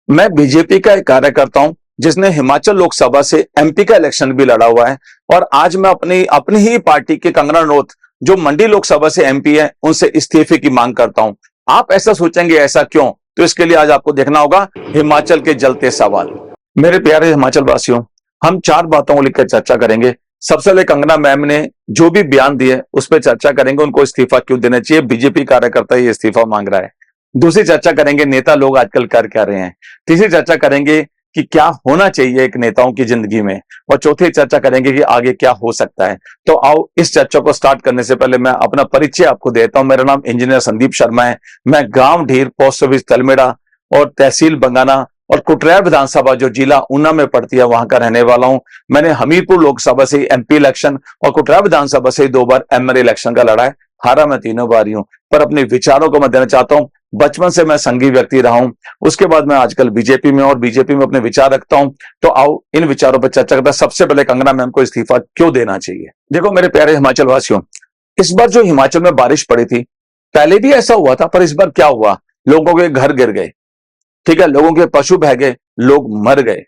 मैं बीजेपी का एक कार्यकर्ता हूं जिसने हिमाचल लोकसभा से एमपी का इलेक्शन भी लड़ा हुआ है। और आज मैं अपनी अपनी ही पार्टी के कंगना रनौत जो मंडी लोकसभा से एमपी है उनसे इस्तीफे की मांग करता हूं। आप ऐसा सोचेंगे ऐसा क्यों? तो इसके लिए आज आपको देखना होगा हिमाचल के जलते सवाल। मेरे प्यारे हिमाचल वासियों, हम चार बातों को लेकर चर्चा करेंगे। सबसे पहले कंगना मैम ने जो भी बयान दिए उस पर चर्चा करेंगे, उनको इस्तीफा क्यों देना चाहिए, बीजेपी कार्यकर्ता ये इस्तीफा मांग रहा है। दूसरी चर्चा करेंगे नेता लोग आजकल कर क्या रहे हैं। तीसरी चर्चा करेंगे कि क्या होना चाहिए एक नेताओं की जिंदगी में। और चौथी चर्चा करेंगे कि आगे क्या हो सकता है। तो आओ इस चर्चा को स्टार्ट करने से पहले मैं अपना परिचय आपको देता हूं। मेरा नाम इंजीनियर संदीप शर्मा है। मैं गांव ढीर, पोस्ट ऑफिस तलमेड़ा और तहसील बंगाना और कुटरैल विधानसभा जो जिला ऊना में पड़ती है वहां का रहने वाला हूं। मैंने हमीरपुर लोकसभा से एमपी इलेक्शन और कुटरैल विधानसभा से 2 बार एमएलए इलेक्शन का लड़ा है। हारा मैं तीनों बार ही हूं, पर अपने विचारों को मैं देना चाहता हूं। बचपन से मैं संघी व्यक्ति रहा हूं, उसके बाद मैं आजकल बीजेपी में और बीजेपी में अपने विचार रखता हूं। तो आओ इन विचारों पर चर्चा करते हैं। सबसे पहले कंगना मैम को इस्तीफा क्यों देना चाहिए। देखो मेरे प्यारे हिमाचल वासियों, इस बार जो हिमाचल में बारिश पड़ी थी, पहले भी ऐसा हुआ था, पर इस बार क्या हुआ, लोगों के घर गिर गए, ठीक है, लोगों के पशु बह गए, लोग मर गए,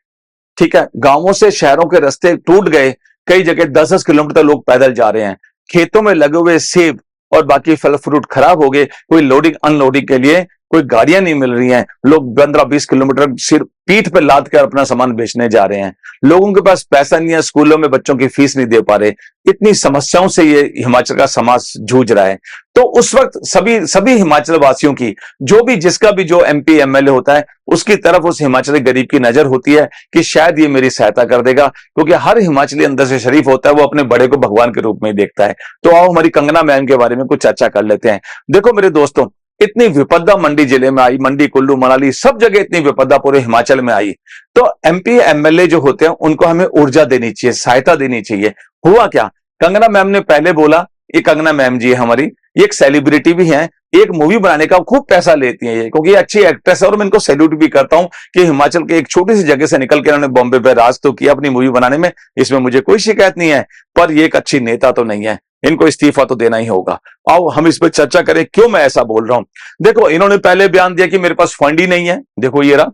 ठीक है, गांवों से शहरों के रास्ते टूट गए, कई जगह 10-10 किलोमीटर लोग पैदल जा रहे हैं, खेतों में लगे हुए सेब और बाकी फल फ्रूट खराब हो गए, कोई लोडिंग अनलोडिंग के लिए कोई गाड़ियां नहीं मिल रही हैं, लोग 15-20 किलोमीटर सिर पीठ पे लाद कर अपना सामान बेचने जा रहे हैं, लोगों के पास पैसा नहीं है, स्कूलों में बच्चों की फीस नहीं दे पा रहे। इतनी समस्याओं से ये हिमाचल का समाज जूझ रहा है। तो उस वक्त सभी सभी हिमाचल वासियों की, जो भी जिसका भी जो एमपी एमएलए होता है, उसकी तरफ उस हिमाचली गरीब की नजर होती है कि शायद ये मेरी सहायता कर देगा, क्योंकि हर हिमाचली अंदर से शरीफ होता है, वो अपने बड़े को भगवान के रूप में देखता है। तो आओ हमारी कंगना मैम के बारे में कुछ चर्चा कर लेते हैं। देखो मेरे दोस्तों, इतनी विपदा मंडी जिले में आई, मंडी, कुल्लू, मनाली, सब जगह इतनी विपदा पूरे हिमाचल में आई। तो एमपी एमएलए जो होते हैं उनको हमें ऊर्जा देनी चाहिए, सहायता देनी चाहिए। हुआ क्या, कंगना मैम ने पहले बोला, ये कंगना मैम जी है हमारी, ये एक सेलिब्रिटी भी है, एक मूवी बनाने का खूब पैसा लेती है ये, क्योंकि ये अच्छी एक्ट्रेस है और मैं इनको सैल्यूट भी करता हूं कि हिमाचल के एक छोटी सी जगह से निकल के इन्होंने बॉम्बे पे राज तो किया अपनी मूवी बनाने में, इसमें मुझे कोई शिकायत नहीं है। पर ये एक अच्छी नेता तो नहीं है, इनको इस्तीफा तो देना ही होगा। आओ हम इस पर चर्चा करें, क्यों मैं ऐसा बोल रहा हूं। देखो इन्होंने पहले बयान दिया कि मेरे पास फंड ही नहीं है, देखो ये रहा,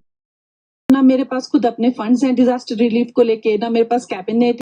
ना मेरे पास खुद अपने फंड्स हैं डिजास्टर रिलीफ को लेके, ना मेरे पास कैबिनेट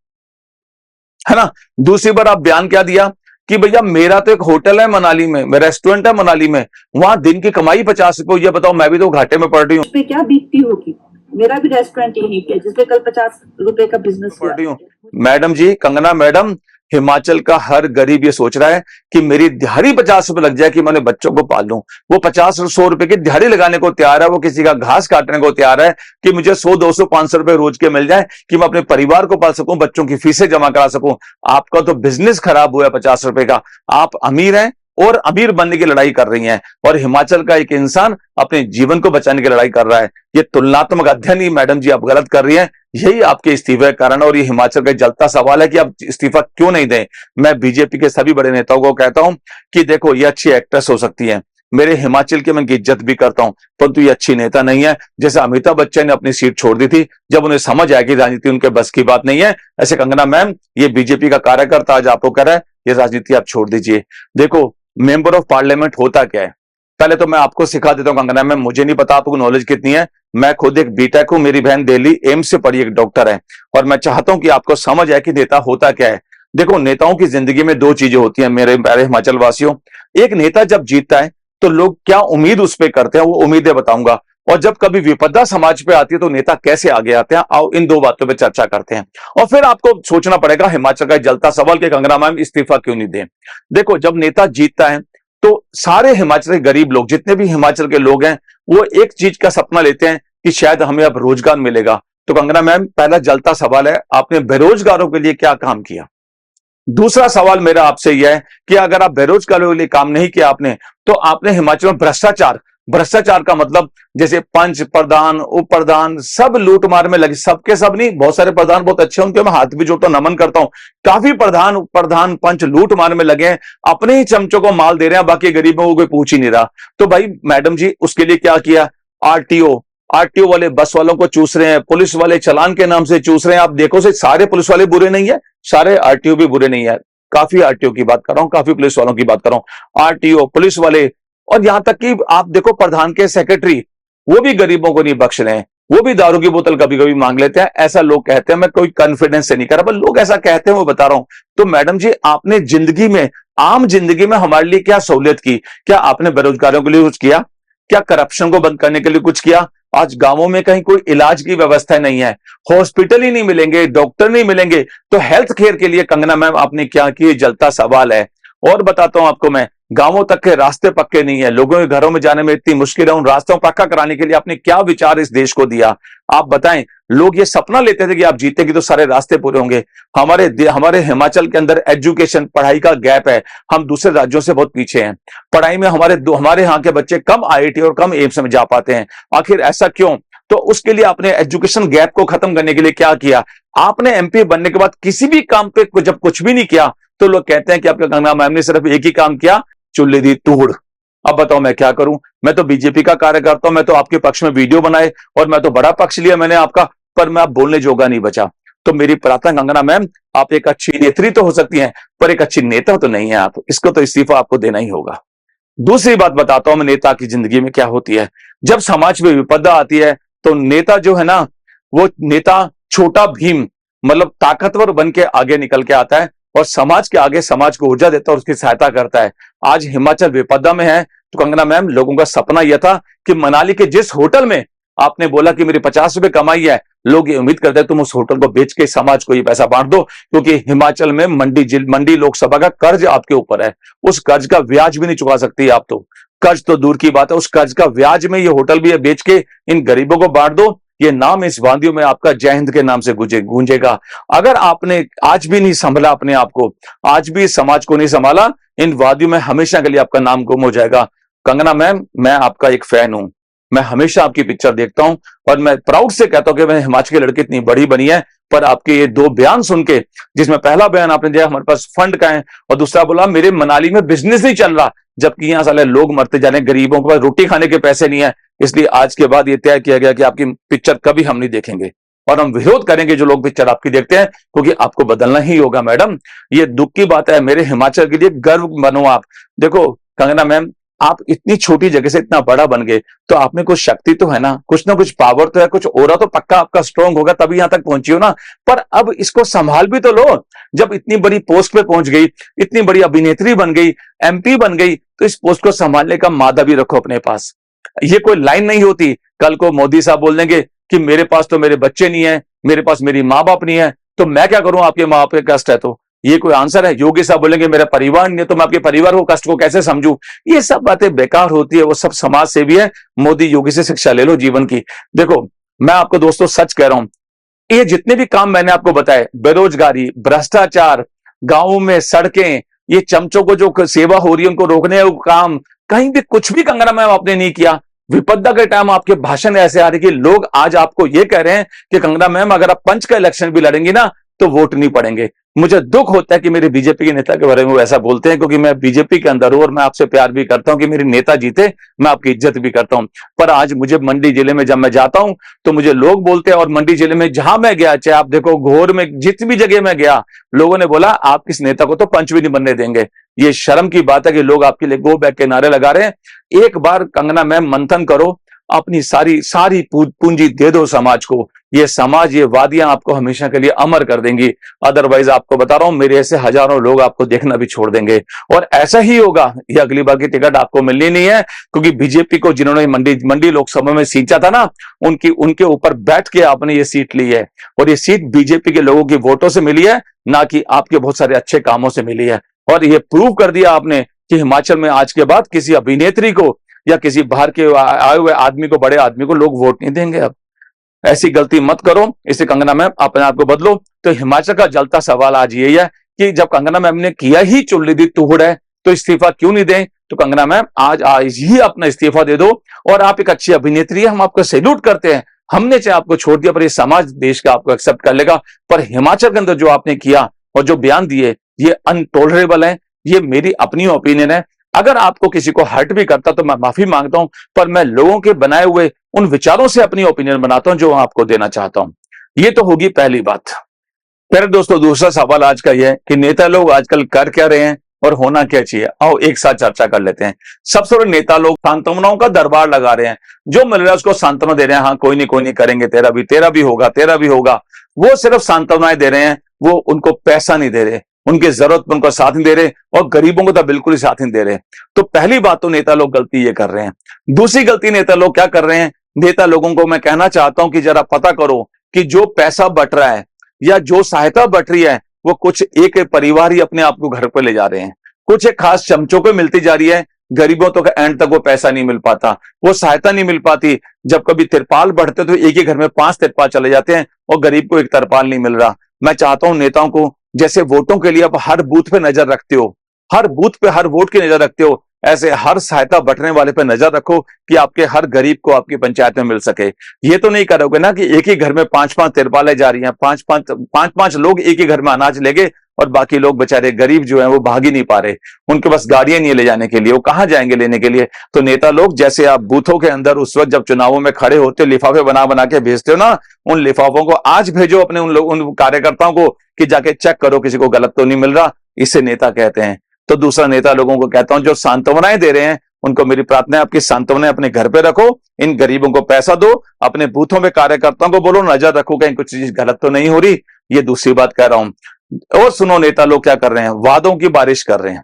है ना। दूसरी बार आप बयान क्या दिया कि भैया मेरा तो एक होटल है मनाली में, मेरा रेस्टोरेंट है मनाली में, वहां दिन की कमाई 50 रुपए, ये बताओ मैं भी तो घाटे में पड़ रही हूँ। उस पे क्या बीतती होगी। मेरा भी रेस्टोरेंट यहीं पे जिसपे कल 50 रुपए का बिजनेस पड़ रही हूँ। मैडम जी, कंगना मैडम, हिमाचल का हर गरीब ये सोच रहा है कि मेरी दिहाड़ी 50 रुपए लग जाए कि मैंने बच्चों को पाल लूं। वो 50-100 रुपए की दिहाड़ी लगाने को तैयार है, वो किसी का घास काटने को तैयार है कि मुझे 100-200-500 रुपए रोज के मिल जाए कि मैं अपने परिवार को पाल सकूं, बच्चों की फीसें जमा करा सकूं। आपका तो बिजनेस खराब हुआ है 50 रुपए का। आप अमीर हैं और अमीर बनने की लड़ाई कर रही हैं, और हिमाचल का एक इंसान अपने जीवन को बचाने की लड़ाई कर रहा है। ये तुलनात्मक अध्ययन ही मैडम जी आप गलत कर रही हैं, यही आपके इस्तीफे का कारण। और ये हिमाचल का जलता सवाल है कि आप इस्तीफा क्यों नहीं दें। मैं बीजेपी के सभी बड़े नेताओं को कहता हूं कि देखो ये अच्छी एक्ट्रेस हो सकती है, मेरे हिमाचल की मैं इनकी इज्जत भी करता हूं, परंतु ये अच्छी नेता नहीं है। जैसे अमिताभ बच्चन ने अपनी सीट छोड़ दी थी जब उन्हें समझ आया कि राजनीति उनके बस की बात नहीं है, ऐसे कंगना मैम ये बीजेपी का कार्यकर्ता आज आपको कह रहा है ये राजनीति आप छोड़ दीजिए। देखो मेंबर ऑफ पार्लियामेंट होता क्या है, पहले तो मैं आपको सिखा देता हूं कंगना मैम, मुझे नहीं पता आपको नॉलेज कितनी है। मैं खुद एक बीटेक हूं, मेरी बहन दिल्ली एम्स से पढ़ी एक डॉक्टर है, और मैं चाहता हूं कि आपको समझ आए कि नेता होता क्या है। देखो नेताओं की जिंदगी में 2 चीजें होती हैं मेरे प्यारे हिमाचल वासियों। एक, नेता जब जीतता है तो लोग क्या उम्मीद उस पर करते हैं, वो उम्मीदें बताऊंगा। और जब कभी विपदा समाज पे आती है तो नेता कैसे आगे आते हैं, आओ इन 2 बातों पे चर्चा करते हैं। और फिर आपको सोचना पड़ेगा हिमाचल का जलता सवाल कि कंगना मैम इस्तीफा क्यों नहीं दें। देखो जब नेता जीतता है तो सारे हिमाचल के गरीब लोग, जितने भी हिमाचल के लोग हैं, वो एक चीज का सपना लेते हैं कि शायद हमें अब रोजगार मिलेगा। तो कंगना मैम पहला जलता सवाल है, आपने बेरोजगारों के लिए क्या काम किया। दूसरा सवाल मेरा आपसे यह है कि अगर आप बेरोजगारों के लिए काम नहीं किया आपने, तो आपने हिमाचल में भ्रष्टाचार, भ्रष्टाचार का मतलब जैसे पंच, प्रधान, उप प्रधान सब लूट मार में लगे, सबके सब नहीं, बहुत सारे प्रधान बहुत अच्छे, उनके मैं हाथ भी जोड़ता हूं, नमन करता हूं। काफी प्रधान, उप प्रधान, पंच लूट मार में लगे हैं, अपने ही चमचों को माल दे रहे हैं, बाकी गरीबों को कोई पूछ ही नहीं रहा। तो भाई मैडम जी उसके लिए क्या किया, आरटीओ, आरटीओ वाले बस वालों को चूस रहे हैं, पुलिस वाले चलान के नाम से चूस रहे हैं। आप देखो से सारे पुलिस वाले बुरे नहीं है, सारे आरटीओ भी बुरे नहीं है, काफी आरटीओ की बात कर रहा हूं, काफी पुलिस वालों की बात कर रहा हूं, आरटीओ, पुलिस वाले, और यहां तक कि आप देखो प्रधान के सेक्रेटरी, वो भी गरीबों को नहीं बख्श रहे हैं, वो भी दारू की बोतल कभी कभी मांग लेते हैं, ऐसा लोग कहते हैं। मैं कोई कॉन्फिडेंस से नहीं कर रहा, पर लोग ऐसा कहते हैं वो बता रहा हूं। तो मैडम जी, आपने जिंदगी में, आम जिंदगी में हमारे लिए क्या सहूलियत की? क्या आपने बेरोजगारों के लिए कुछ किया? क्या करप्शन को बंद करने के लिए कुछ किया? आज गांवों में कहीं कोई इलाज की व्यवस्था नहीं है, हॉस्पिटल ही नहीं मिलेंगे, डॉक्टर नहीं मिलेंगे, तो हेल्थ केयर के लिए कंगना मैम आपने क्या किया? जलता सवाल है। और बताता हूं आपको मैं, गांवों तक के रास्ते पक्के नहीं है, लोगों के घरों में जाने में इतनी मुश्किल है, उन रास्तों को पक्का कराने के लिए आपने क्या विचार इस देश को दिया? आप बताएं। लोग ये सपना लेते थे कि आप जीतेंगे तो सारे रास्ते पूरे होंगे। हमारे हिमाचल के अंदर एजुकेशन, पढ़ाई का गैप है, हम दूसरे राज्यों से बहुत पीछे हैं पढ़ाई में। हमारे यहाँ के बच्चे कम आईआईटी और कम एम्स में जा पाते हैं। आखिर ऐसा क्यों? तो उसके लिए आपने एजुकेशन गैप को खत्म करने के लिए क्या किया? आपने एमपी बनने के बाद किसी भी काम पे जब कुछ भी नहीं किया, तो लोग कहते हैं कि आपका कंगना मैम ने सिर्फ एक ही काम किया, चुल्ली दी तूड़। अब बताओ मैं क्या करूं? मैं तो बीजेपी का कार्यकर्ता हूं, मैं तो आपके पक्ष में वीडियो बनाए और मैं तो बड़ा पक्ष लिया मैंने आपका, पर मैं आप बोलने जोगा नहीं बचा। तो मेरी प्रार्थना कंगना मैम, आप एक अच्छी नेत्री तो हो सकती हैं, पर एक अच्छी नेता तो नहीं है आप। इसको तो इस्तीफा आपको देना ही होगा। दूसरी बात बताता हूं मैं, नेता की जिंदगी में क्या होती है। जब समाज में विपदा आती है तो नेता जो है ना, वो नेता छोटा भीम, मतलब ताकतवर बन के आगे निकल के आता है और समाज के आगे समाज को ऊर्जा देता है और उसकी सहायता करता है। आज हिमाचल विपदा में है, तो कंगना मैम, लोगों का सपना यह था कि मनाली के जिस होटल में आपने बोला कि मेरी 50 रुपए कमाई है, लोग ये उम्मीद करते हैं तुम उस होटल को बेच के समाज को ये पैसा बांट दो, क्योंकि हिमाचल में मंडी लोकसभा का कर्ज आपके ऊपर है। उस कर्ज का ब्याज भी नहीं चुका सकती आप। तो कर्ज तो दूर की बात है, उस कर्ज का ब्याज में ये होटल भी बेच के इन गरीबों को बांट दो। ये नाम इस वादियों में आपका जय हिंद के नाम से गूंजेगा। अगर आपने आज भी नहीं संभला अपने आप को, आज भी समाज को नहीं संभाला, इन वादियों में हमेशा के लिए आपका नाम गुम हो जाएगा। कंगना मैम, मैं आपका एक फैन हूं, मैं हमेशा आपकी पिक्चर देखता हूं और मैं प्राउड से कहता हूं कि मैं हिमाचल की लड़की इतनी बड़ी बनी है। पर आपके ये दो बयान सुन के, जिसमें पहला बयान आपने दिया हमारे पास फंड का है, और दूसरा बोला मेरे मनाली में बिजनेस नहीं चल रहा, जबकि यहां साले लोग मरते जा रहे हैं, गरीबों के पास रोटी खाने के पैसे नहीं है। इसलिए आज के बाद ये तय किया गया कि आपकी पिक्चर कभी हम नहीं देखेंगे और हम विरोध करेंगे जो लोग पिक्चर आपकी देखते हैं, क्योंकि आपको बदलना ही होगा मैडम। ये दुख की बात है, मेरे हिमाचल के लिए गर्व बनो आप। देखो कंगना मैम, आप इतनी छोटी जगह से इतना बड़ा बन गए, तो आप में कुछ शक्ति तो है ना कुछ पावर तो है, कुछ ओरा तो पक्का आपका स्ट्रांग होगा, तभी यहां तक पहुंची हो ना। पर अब इसको संभाल भी तो लो। जब इतनी बड़ी पोस्ट पे पहुंच गई, इतनी बड़ी अभिनेत्री बन गई, एमपी बन गई, तो इस पोस्ट को संभालने का मादा भी रखो अपने पास। ये कोई लाइन नहीं होती, कल को मोदी साहब बोल देंगे कि मेरे पास तो मेरे बच्चे नहीं है, मेरे पास मेरी माँ बाप नहीं है, तो मैं क्या करूं? आपके माँ बाप के कष्ट है तो ये कोई आंसर है? योगी साहब बोलेंगे मेरा परिवार नहीं है, तो मैं आपके परिवार को कष्ट को कैसे समझूं? ये सब बातें बेकार होती है, वो सब समाज से भी है। मोदी योगी से शिक्षा ले लो जीवन की। देखो मैं आपको दोस्तों सच कह रहा हूं, ये जितने भी काम मैंने आपको बताए, बेरोजगारी, भ्रष्टाचार, गांवों में सड़कें, ये चमचों को जो सेवा हो रही है उनको रोकने का काम, कहीं भी कुछ भी कंगना मैम आपने नहीं किया। विपदा के टाइम आपके भाषण ऐसे आ रहे कि लोग आज आपको ये कह रहे हैं कि कंगना मैम अगर आप पंच का इलेक्शन भी लड़ेंगी ना तो वोट नहीं पड़ेंगे। मुझे दुख होता है कि मेरे बीजेपी के नेता के बारे में वो ऐसा बोलते हैं, क्योंकि मैं बीजेपी के अंदर हूं और मैं आपसे प्यार भी करता हूं कि मेरे नेता जीते, मैं आपकी इज्जत भी करता हूं। पर आज मुझे मंडी जिले में जब मैं जाता हूं तो मुझे लोग बोलते हैं, और मंडी जिले में जहां मैं गया, चाहे आप देखो घोर में, जितनी भी जगह मैं गया, लोगों ने बोला आप किस नेता को तो पंच भी नहीं बनने देंगे। ये शर्म की बात है कि लोग आपके लिए गो बैक के नारे लगा रहे हैं। एक बार कंगना मैम मंथन करो, अपनी सारी पूंजी दे दो समाज को। ये समाज, ये वादियां आपको हमेशा के लिए अमर कर देंगी। अदरवाइज आपको बता रहा हूं, मेरे ऐसे हजारों लोग आपको देखना भी छोड़ देंगे और ऐसा ही होगा। ये अगली बार की टिकट आपको मिलनी नहीं है, क्योंकि बीजेपी को जिन्होंने मंडी लोकसभा में सींचा था ना, उनके ऊपर बैठ के आपने ये सीट ली है, और ये सीट बीजेपी के लोगों की वोटों से मिली है, ना कि आपके बहुत सारे अच्छे कामों से मिली है। और ये प्रूव कर दिया आपने कि हिमाचल में आज के बाद किसी अभिनेत्री को या किसी बाहर के आए हुए आदमी को, बड़े आदमी को लोग वोट नहीं देंगे। अब ऐसी गलती मत करो। इसे कंगना मैम अपने आप को बदलो। तो हिमाचल का जलता सवाल आज यही है कि जब कंगना मैम ने किया ही चुल्ली दी तुहड़ है, तो इस्तीफा क्यों नहीं दें? तो कंगना मैम आज ही अपना इस्तीफा दे दो। और आप एक अच्छी अभिनेत्री है, हम आपको सैल्यूट करते हैं। हमने चाहे आपको छोड़ दिया, पर ये समाज देश का आपको एक्सेप्ट कर लेगा। पर हिमाचल के अंदर जो आपने किया और जो बयान दिए, ये अनटॉलरेबल है। ये मेरी अपनी ओपिनियन है। अगर आपको किसी को हर्ट भी करता तो मैं माफी मांगता हूं, पर मैं लोगों के बनाए हुए उन विचारों से अपनी ओपिनियन बनाता हूं जो आपको देना चाहता हूं। ये तो होगी पहली बात। फिर दोस्तों दूसरा सवाल आज का यह है कि नेता लोग आजकल कर क्या रहे हैं, और होना क्या चाहिए, आओ एक साथ चर्चा कर लेते हैं। सबसे बड़े नेता लोग सांत्वनाओं का दरबार लगा रहे हैं, जो मिल रहा है उसको सांत्वना दे रहे हैं, हाँ कोई नहीं करेंगे, तेरा भी होगा, तेरा भी होगा। वो सिर्फ सांत्वनाएं दे रहे हैं, वो उनको पैसा नहीं दे रहे, उनकी जरूरत पर उनको साथ नहीं दे रहे, और गरीबों को तो बिल्कुल ही साथ नहीं दे रहे। तो पहली बात तो नेता लोग गलती ये कर रहे हैं। दूसरी गलती नेता लोग क्या कर रहे हैं, नेता लोगों को मैं कहना चाहता हूं कि जरा पता करो कि जो पैसा बट रहा है या जो सहायता बट रही है, वो कुछ एक परिवार ही अपने आप को घर पे ले जा रहे हैं, कुछ एक खास चमचों को मिलती जा रही है, गरीबों तो एंड तक वो पैसा नहीं मिल पाता, वो सहायता नहीं मिल पाती। जब कभी तिरपाल बढ़ते तो एक ही घर में 5 तिरपाल चले जाते हैं और गरीब को एक तिरपाल नहीं मिल रहा। मैं चाहता हूं नेताओं को, जैसे वोटों के लिए आप हर बूथ पे नजर रखते हो, हर बूथ पे हर वोट की नजर रखते हो, ऐसे हर सहायता बटने वाले पे नजर रखो कि आपके हर गरीब को आपकी पंचायत में मिल सके। ये तो नहीं करोगे ना कि एक ही घर में 5-5 तिरपालें जा रही हैं, 5-5 लोग एक ही घर में अनाज लेंगे और बाकी लोग बेचारे गरीब जो हैं वो भाग ही नहीं पा रहे, उनके पास गाड़ियां नहीं है ले जाने के लिए, वो कहां जाएंगे लेने के लिए। तो नेता लोग, जैसे आप बूथों के अंदर उस वक्त जब चुनावों में खड़े होते हो लिफाफे बना बना के भेजते हो ना, उन लिफाफों को आज भेजो अपने उन कार्यकर्ताओं को कि जाके चेक करो किसी को गलत तो नहीं मिल रहा। इसे नेता कहते हैं। तो दूसरा, नेता लोगों को कहता हूं जो सांत्वनाएं दे रहे हैं उनको मेरी प्रार्थना है, आपकी सांत्वनाएं अपने घर पे रखो, इन गरीबों को पैसा दो, अपने बूथों में कार्यकर्ताओं को बोलो नजर रखो कहीं कुछ चीज गलत तो नहीं हो रही। ये दूसरी बात कह रहा हूं। और सुनो, नेता लोग क्या कर रहे हैं, वादों की बारिश कर रहे हैं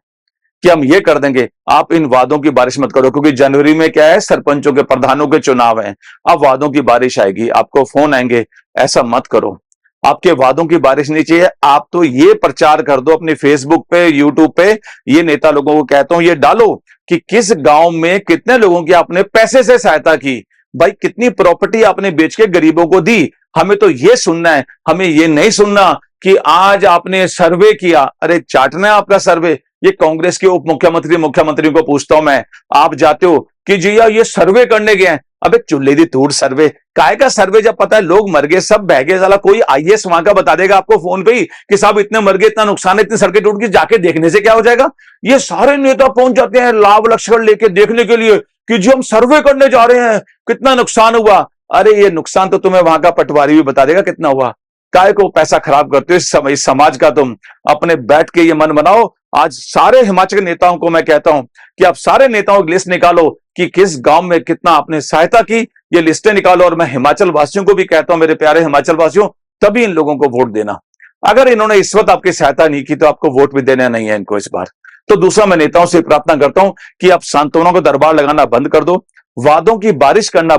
कि हम ये कर देंगे। आप इन वादों की बारिश मत करो, क्योंकि जनवरी में क्या है, सरपंचों के, प्रधानों के चुनाव हैं। अब वादों की बारिश आएगी, आपको फोन आएंगे, ऐसा मत करो। आपके वादों की बारिश नहीं चाहिए। आप तो ये प्रचार कर दो अपने फेसबुक पे, यूट्यूब पे, ये नेता लोगों को कहता हूं, ये डालो कि किस गांव में कितने लोगों की आपने पैसे से सहायता की, भाई कितनी प्रॉपर्टी आपने बेच के गरीबों को दी। हमें तो ये सुनना है, हमें ये नहीं सुनना कि आज आपने सर्वे किया। अरे चाटना है आपका सर्वे। ये कांग्रेस के उप मुख्यमंत्री, मुख्यमंत्री को पूछता हूं मैं, आप जाते हो कि जी यार ये सर्वे करने गए हैं, अबे चुल्ले दी तूड़ सर्वे, काय का सर्वे, जब पता है लोग मर गए, सब बह गए, साला कोई आईएएस वहां का बता देगा आपको फोन पे ही कि साहब इतने मर गए, इतना नुकसान है, इतनी सड़कें टूट गई, जाके देखने से क्या हो जाएगा। ये सारे नेता पहुंच जाते हैं लाभ लक्ष्य लेके देखने के लिए कि जी हम सर्वे करने जा रहे हैं, कितना नुकसान हुआ। अरे ये नुकसान तो तुम्हें वहां का पटवारी भी बता देगा कितना हुआ। काय को पैसा खराब करते हो इस समाज का। तुम अपने बैठ के ये मन बनाओ। आज सारे हिमाचल के नेताओं को मैं कहता हूं कि आप सारे नेताओं की लिस्ट निकालो कि किस गांव में कितना आपने सहायता की, ये लिस्टें निकालो। और मैं हिमाचल वासियों को भी कहता हूं, मेरे प्यारे हिमाचल वासियों, तभी इन लोगों को वोट देना। अगर इन्होंने इस वक्त आपकी सहायता नहीं की तो आपको वोट भी देना नहीं है इनको इस बार। तो दूसरा, मैं नेताओं से प्रार्थना करता हूं कि आप सांत्वनाओं को दरबार लगाना बंद कर दो, वादों की बारिश करना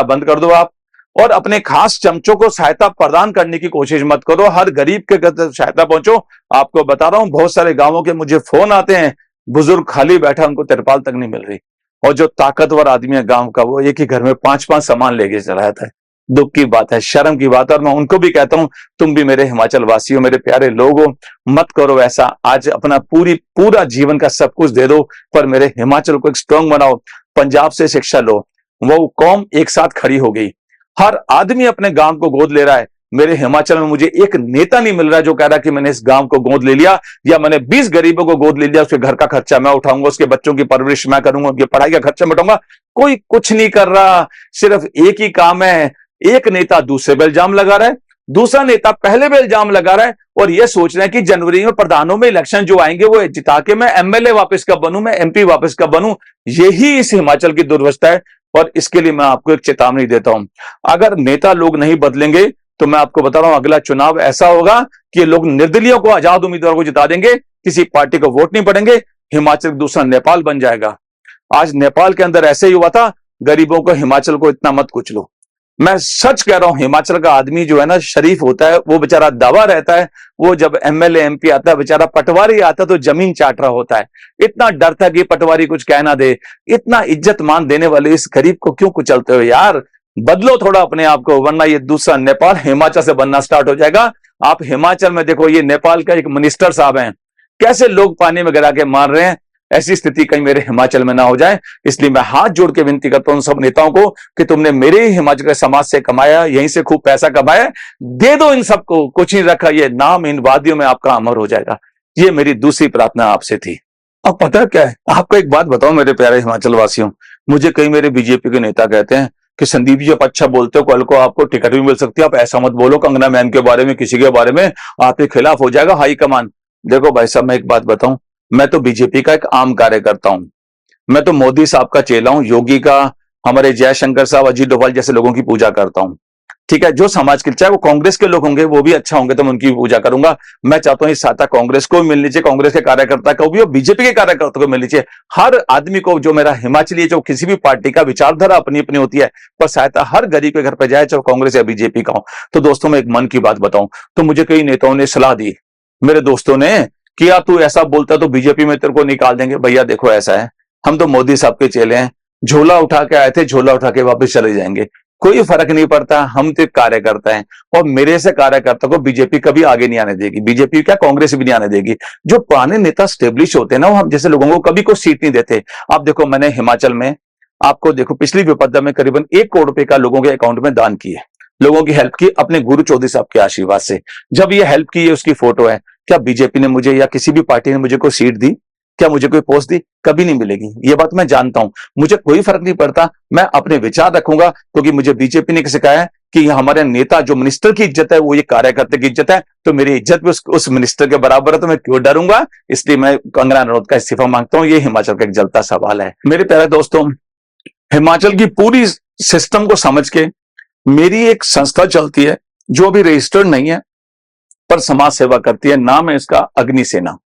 बंद कर दो आप, और अपने खास चमचों को सहायता प्रदान करने की कोशिश मत करो। हर गरीब के घर सहायता पहुंचो। आपको बता रहा हूं, बहुत सारे गांवों के मुझे फोन आते हैं, बुजुर्ग खाली बैठा, उनको तिरपाल तक नहीं मिल रही, और जो ताकतवर आदमी है गांव का, वो एक ही घर में 5-5 सामान लेके चला जाता है। दुख की बात है, शर्म की बात है। और मैं उनको भी कहता हूं, तुम भी मेरे हिमाचल वासियों, मेरे प्यारे लोगों, मत करो ऐसा। आज अपना पूरा जीवन का सब कुछ दे दो, पर मेरे हिमाचल को एक स्ट्रांग बनाओ। पंजाब से शिक्षा लो, वो कौम एक साथ खड़ी हो गई, हर आदमी अपने गांव को गोद ले रहा है। मेरे हिमाचल में मुझे एक नेता नहीं मिल रहा जो कह रहा कि मैंने इस गांव को गोद ले लिया, या मैंने 20 गरीबों को गोद ले लिया, उसके घर का खर्चा मैं उठाऊंगा, उसके बच्चों की परवरिश मैं करूंगा, उनकी पढ़ाई का खर्चा मैं उठाऊंगा। कोई कुछ नहीं कर रहा। सिर्फ एक ही काम है, एक नेता दूसरे पे इल्जाम लगा रहा है, दूसरा नेता पहले पे इल्जाम लगा रहा है, और यह सोच रहे हैं कि जनवरी में प्रधानों में इलेक्शन जो आएंगे वो जिता के मैं एमएलए वापस कब बनूं, मैं एमपी वापस कब बनूं। यही इस हिमाचल की दुर्वस्था है। और इसके लिए मैं आपको एक चेतावनी देता हूं, अगर नेता लोग नहीं बदलेंगे तो मैं आपको बता रहा हूं, अगला चुनाव ऐसा होगा कि लोग निर्दलीयों को, आजाद उम्मीदवारों को जिता देंगे, किसी पार्टी को वोट नहीं पड़ेंगे। हिमाचल दूसरा नेपाल बन जाएगा। आज नेपाल के अंदर ऐसे ही हुआ था। गरीबों को, हिमाचल को इतना मत कुचलो। मैं सच कह रहा हूं, हिमाचल का आदमी जो है ना, शरीफ होता है, वो बेचारा दवा रहता है। वो जब एमएलए एमपी आता है, बेचारा पटवारी आता तो जमीन चाट रहा होता है, इतना डरता है कि पटवारी कुछ कह ना दे। इतना इज्जत मान देने वाले इस गरीब को क्यों कुचलते हो यार। बदलो थोड़ा अपने आप को, वरना ये दूसरा नेपाल हिमाचल से बनना स्टार्ट हो जाएगा। आप हिमाचल में देखो, ये नेपाल का एक मिनिस्टर साहब हैं, कैसे लोग पानी में गिरा के मार रहे हैं। ऐसी स्थिति कहीं मेरे हिमाचल में ना हो जाए, इसलिए मैं हाथ जोड़ के विनती करता हूं सब नेताओं को कि तुमने मेरे ही हिमाचल के समाज से कमाया, यहीं से खूब पैसा कमाया, दे दो इन सबको, कुछ नहीं रखा। ये नाम इन वादियों में आपका अमर हो जाएगा। ये मेरी दूसरी प्रार्थना आपसे थी। अब पता क्या है, आपको एक बात बताओ मेरे प्यारे हिमाचल वासियों, मुझे कई मेरे बीजेपी के नेता कहते हैं कि संदीप जी आप अच्छा बोलते हो, कल को आपको टिकट भी मिल सकती है, आप ऐसा मत बोलो कंगना मैन के बारे में, किसी के बारे में, आपके खिलाफ हो जाएगा हाईकमान। देखो भाई साहब, मैं एक बात बताऊं, मैं तो बीजेपी का एक आम कार्यकर्ता हूं। मैं तो मोदी साहब का चेला हूं, योगी का, हमारे जयशंकर साहब, अजीत डोभाल जैसे लोगों की पूजा करता हूं। ठीक है, जो समाज के, चाहे वो कांग्रेस के लोग होंगे वो भी अच्छा होंगे तो मैं उनकी भी पूजा करूंगा। मैं चाहता हूं इस सहायता कांग्रेस को भी मिलनी चाहिए, कांग्रेस के कार्यकर्ता को भी और बीजेपी के कार्यकर्ता को मिलनी चाहिए। हर आदमी को, जो मेरा हिमाचली है, जो किसी भी पार्टी का विचारधारा अपनी अपनी होती है, पर सहायता हर गरीब के घर पे जाए, चाहे कांग्रेस या बीजेपी का हो। तो दोस्तों, मैं एक मन की बात बताऊं, तो मुझे कई नेताओं ने सलाह दी, मेरे दोस्तों ने, कि यार तू ऐसा बोलता तो बीजेपी में तेरे को निकाल देंगे। भैया देखो, ऐसा है, हम तो मोदी साहब के चेले हैं, झोला उठा के आए थे, झोला उठा के वापस चले जाएंगे, कोई फर्क नहीं पड़ता। हम तो कार्यकर्ता हैं और मेरे से कार्यकर्ता को बीजेपी कभी आगे नहीं आने देगी, बीजेपी क्या कांग्रेस भी नहीं आने देगी। जो पुराने नेता स्टेब्लिश होते हैं ना, वो हम जैसे लोगों को कभी कोई सीट नहीं देते। आप देखो, मैंने हिमाचल में, आपको देखो, पिछली विपदा में करीबन 1 करोड़ रुपए का लोगों के अकाउंट में दान किए, लोगों की हेल्प की अपने गुरु चौधरी साहब के आशीर्वाद से। जब ये हेल्प की है, उसकी फोटो है। क्या बीजेपी ने मुझे या किसी भी पार्टी ने मुझे कोई सीट दी? क्या मुझे कोई पोस्ट दी? कभी नहीं मिलेगी, ये बात मैं जानता हूं। मुझे कोई फर्क नहीं पड़ता, मैं अपने विचार रखूंगा, क्योंकि मुझे बीजेपी ने सिखाया है कि ये हमारे नेता, जो मिनिस्टर की इज्जत है, वो ये कार्यकर्ता की इज्जत है। तो मेरी इज्जत भी उस मिनिस्टर के बराबर है, तो मैं क्यों डरूंगा? इसलिए मैं कंगना रनौत का इस्तीफा मांगता हूं। ये हिमाचल का एक जलता सवाल है। मेरे प्यारे दोस्तों, हिमाचल की पूरी सिस्टम को समझ के मेरी एक संस्था चलती है, जो अभी रजिस्टर्ड नहीं है पर समाज सेवा करती है। नाम है इसका अग्नि सेना।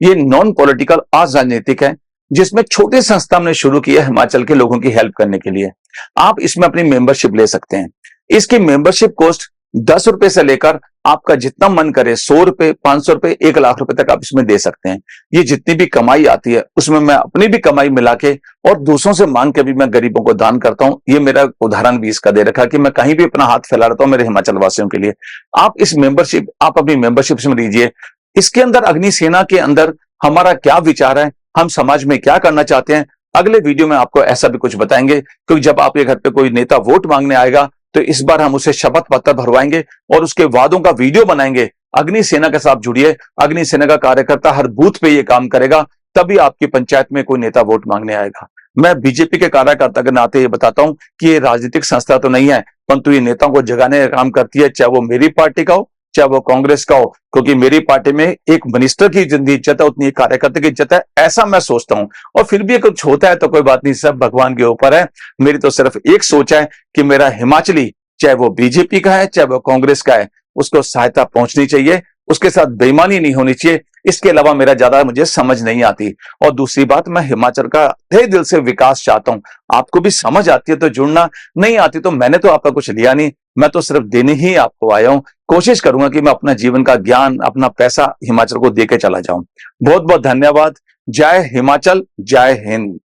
ये नॉन पॉलिटिकल, अराजनीतिक है, जिसमें छोटी संस्था हमने शुरू की है हिमाचल के लोगों की हेल्प करने के लिए। आप इसमें अपनी मेंबरशिप ले सकते हैं। इसकी मेंबरशिप कॉस्ट 10 रुपए से लेकर आपका जितना मन करे, 100 रुपए, 500 रुपए, 1 लाख रुपए तक आप इसमें दे सकते हैं। ये जितनी भी कमाई आती है, उसमें मैं अपनी भी कमाई मिला के और दूसरों से मांग के भी मैं गरीबों को दान करता हूं। ये मेरा उदाहरण भी इसका दे रखा कि मैं कहीं भी अपना हाथ फैला रहा हूं मेरे हिमाचल वासियों के लिए। आप अपनी मेंबरशिप में लीजिए। इसके अंदर, अग्नि सेना के अंदर हमारा क्या विचार है, हम समाज में क्या करना चाहते हैं, अगले वीडियो में आपको ऐसा भी कुछ बताएंगे। क्योंकि जब आपके घर पे कोई नेता वोट मांगने आएगा, तो इस बार हम उसे शपथ पत्र भरवाएंगे और उसके वादों का वीडियो बनाएंगे। अग्नि सेना के साथ जुड़िए। अग्नि सेना का कार्यकर्ता हर बूथ पे ये काम करेगा, तभी आपकी पंचायत में कोई नेता वोट मांगने आएगा। मैं बीजेपी के कार्यकर्ता के नाते ये बताता हूं कि ये राजनीतिक संस्था तो नहीं है, परंतु ये नेताओं को जगाने का काम करती है, चाहे वो मेरी पार्टी का हो, चाहे वो कांग्रेस का हो। क्योंकि मेरी पार्टी में एक मिनिस्टर की जितनी इज्जत है, उतनी एक कार्यकर्ता की इज्जत है, ऐसा मैं सोचता हूं। और फिर भी कुछ होता है तो कोई बात नहीं, सब भगवान के ऊपर है। मेरी तो सिर्फ एक सोच है कि मेरा हिमाचली, चाहे वो बीजेपी का है, चाहे वो कांग्रेस का है, उसको सहायता पहुंचनी चाहिए, उसके साथ बेईमानी नहीं होनी चाहिए। इसके अलावा मेरा ज्यादा मुझे समझ नहीं आती। और दूसरी बात, मैं हिमाचल का तहे दिल से विकास चाहता हूं। आपको भी समझ आती है तो जुड़ना, नहीं आती तो मैंने तो आपका कुछ लिया नहीं, मैं तो सिर्फ देने ही आपको आया हूं। कोशिश करूंगा कि मैं अपना जीवन का ज्ञान, अपना पैसा हिमाचल को देके चला जाऊं। बहुत बहुत धन्यवाद। जय हिमाचल, जय हिंद।